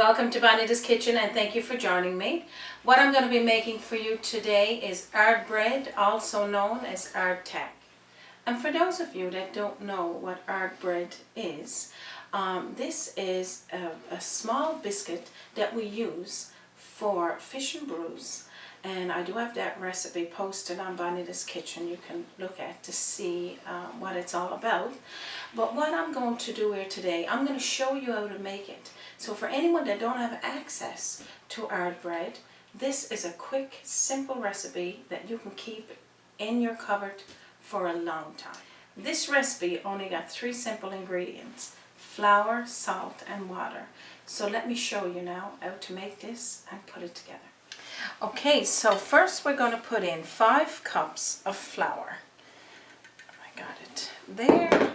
Welcome to Bonita's Kitchen and thank you for joining me. What I'm going to be making for you today is hard bread, also known as hardtack. And for those of you that don't know what hard bread is, this is a small biscuit that we use for fish and brews. And I do have that recipe posted on Bonita's Kitchen you can look at to see what it's all about. But what I'm going to do here today, I'm going to show you how to make it. So for anyone that don't have access to hard bread, this is a quick, simple recipe that you can keep in your cupboard for a long time. This recipe only got 3 simple ingredients: flour, salt, and water. So let me show you now how to make this and put it together. Okay, so first we're going to put in 5 cups of flour. I got it there,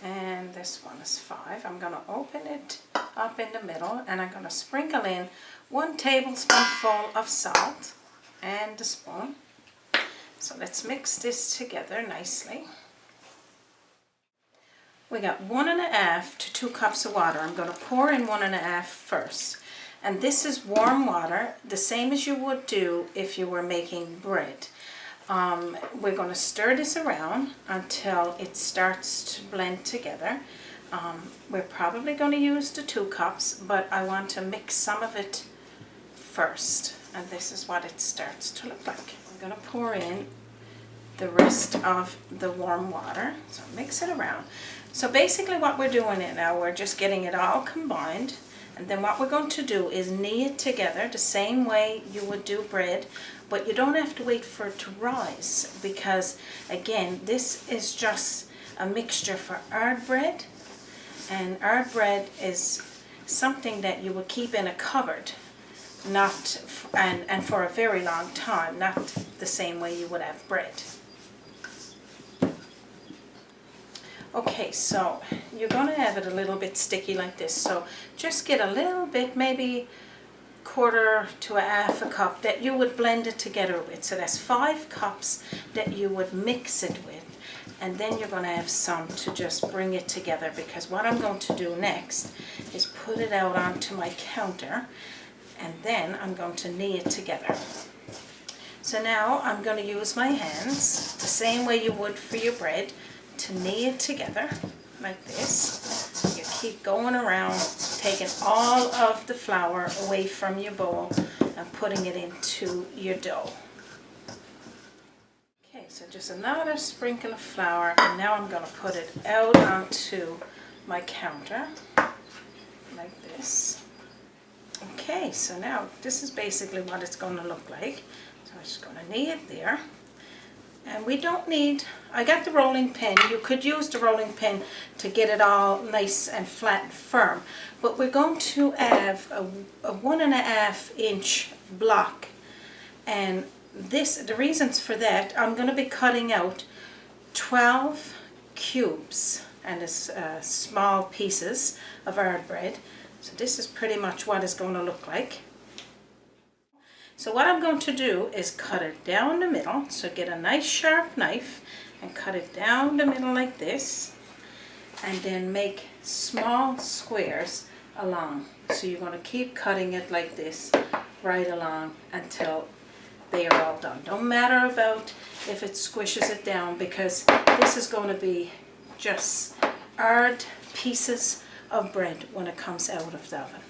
and this one is 5. I'm going to open it up in the middle, and I'm going to sprinkle in 1 tablespoonful of salt and a spoon. So let's mix this together nicely. We got 1½ to 2 cups of water. I'm going to pour in 1½ first. And this is warm water, the same as you would do if you were making bread. We're going to stir this around until it starts to blend together. We're probably going to use the 2 cups, but I want to mix some of it first. And this is what it starts to look like. I'm going to pour in the rest of the warm water. So mix it around. So basically what we're doing now, we're just getting it all combined. And then what we're going to do is knead it together the same way you would do bread, but you don't have to wait for it to rise, because again, this is just a mixture for hard bread, and hard bread is something that you would keep in a cupboard, and for a very long time, not the same way you would have bread. Okay, so you're going to have it a little bit sticky like this, so just get a little bit, maybe 1/4 to 1/2 cup that you would blend it together with. So that's 5 cups that you would mix it with, and then you're going to have some to just bring it together, because what I'm going to do next is put it out onto my counter, and then I'm going to knead it together. So now I'm going to use my hands the same way you would for your bread to knead it together like this. You keep going around, taking all of the flour away from your bowl and putting it into your dough. Okay, so just another sprinkle of flour, and now I'm going to put it out onto my counter like this. Okay, so now this is basically what it's going to look like. So I'm just going to knead it there. And we don't need, I got the rolling pin. You could use the rolling pin to get it all nice and flat and firm. But we're going to have a 1½ inch block. And the reasons for that, I'm going to be cutting out 12 cubes and small pieces of hard bread. So this is pretty much what it's going to look like. So what I'm going to do is cut it down the middle. So get a nice sharp knife and cut it down the middle like this, and then make small squares along. So you're going to keep cutting it like this right along until they are all done. Don't matter about if it squishes it down, because this is going to be just hard pieces of bread when it comes out of the oven.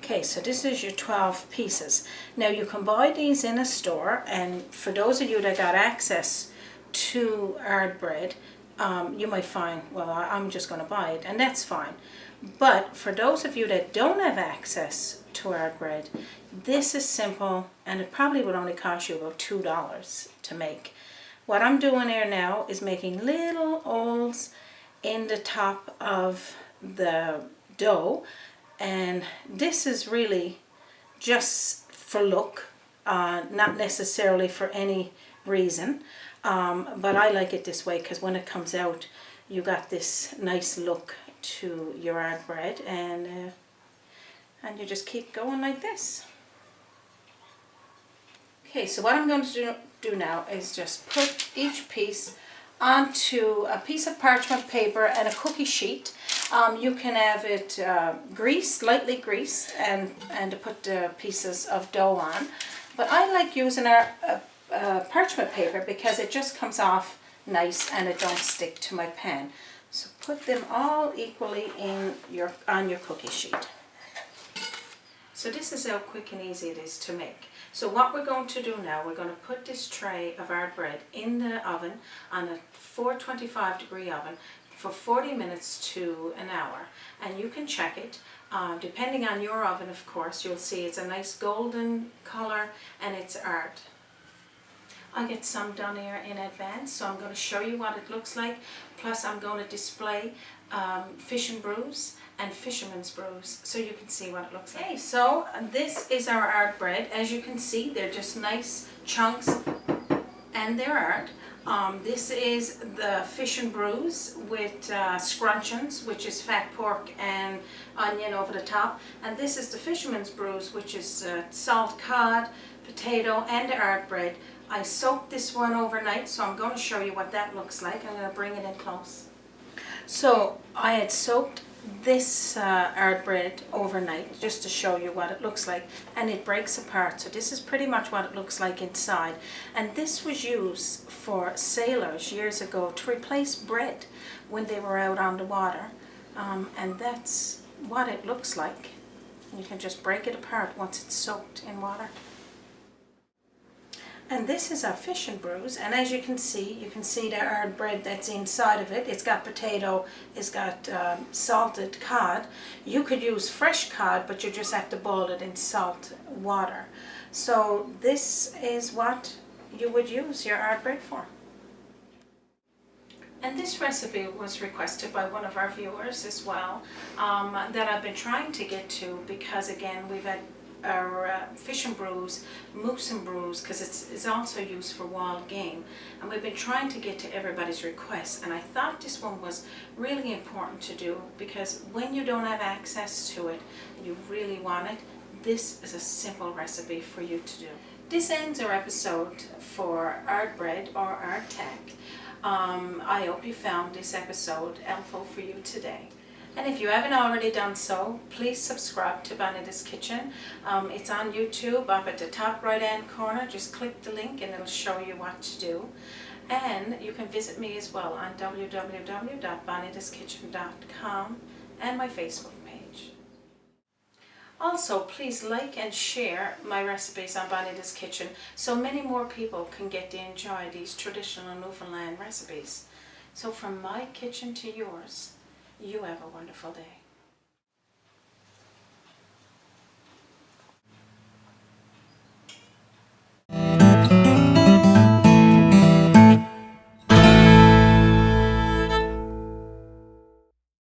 Okay, so this is your 12 pieces. Now you can buy these in a store, and for those of you that got access to hard bread, you might find, well, I'm just going to buy it, and that's fine. But for those of you that don't have access to hard bread, this is simple, and it probably would only cost you about $2 to make. What I'm doing here now is making little holes in the top of the dough. And this is really just for look, not necessarily for any reason, but I like it this way, because when it comes out you got this nice look to your hard bread, and you just keep going like this. Okay, so what I'm going to do now is just put each piece onto a piece of parchment paper and a cookie sheet, You can have it greased, lightly greased, and to put the pieces of dough on. But I like using our parchment paper because it just comes off nice and it don't stick to my pan. So put them all equally on your cookie sheet. So this is how quick and easy it is to make. So what we're going to do now, we're going to put this tray of hard bread in the oven on a 425-degree oven for 40 minutes to an hour. And you can check it. Depending on your oven, of course, you'll see it's a nice golden color and it's hard. I get some done here in advance, so I'm going to show you what it looks like. Plus I'm going to display fish and brews and fisherman's brews so you can see what it looks like. Okay, so this is our hard bread. As you can see, they're just nice chunks and they're hard. This is the fish and brews with scrunchions, which is fat pork and onion over the top. And this is the fisherman's brews, which is salt cod, potato and hard bread. I soaked this one overnight, so I'm going to show you what that looks like. I'm going to bring it in close. So I had soaked this hard bread overnight just to show you what it looks like, and it breaks apart. So this is pretty much what it looks like inside. And this was used for sailors years ago to replace bread when they were out on the water. And that's what it looks like. You can just break it apart once it's soaked in water. And this is our fish and brews, and as you can see the hard bread that's inside of it. It's got potato, it's got salted cod. You could use fresh cod, but you just have to boil it in salt water. So this is what you would use your hard bread for. And this recipe was requested by one of our viewers as well, that I've been trying to get to because, again, we've had our fish and brews, moose and brews, because it's also used for wild game, and we've been trying to get to everybody's requests. And I thought this one was really important to do because when you don't have access to it and you really want it, this is a simple recipe for you to do. This ends our episode for hard bread or hard tack. I hope you found this episode helpful for you today. And if you haven't already done so, please subscribe to Bonita's Kitchen. It's on YouTube up at the top right hand corner. Just click the link and it'll show you what to do. And you can visit me as well on www.bonitaskitchen.com and my Facebook page. Also, please like and share my recipes on Bonita's Kitchen so many more people can get to enjoy these traditional Newfoundland recipes. So from my kitchen to yours, you have a wonderful day.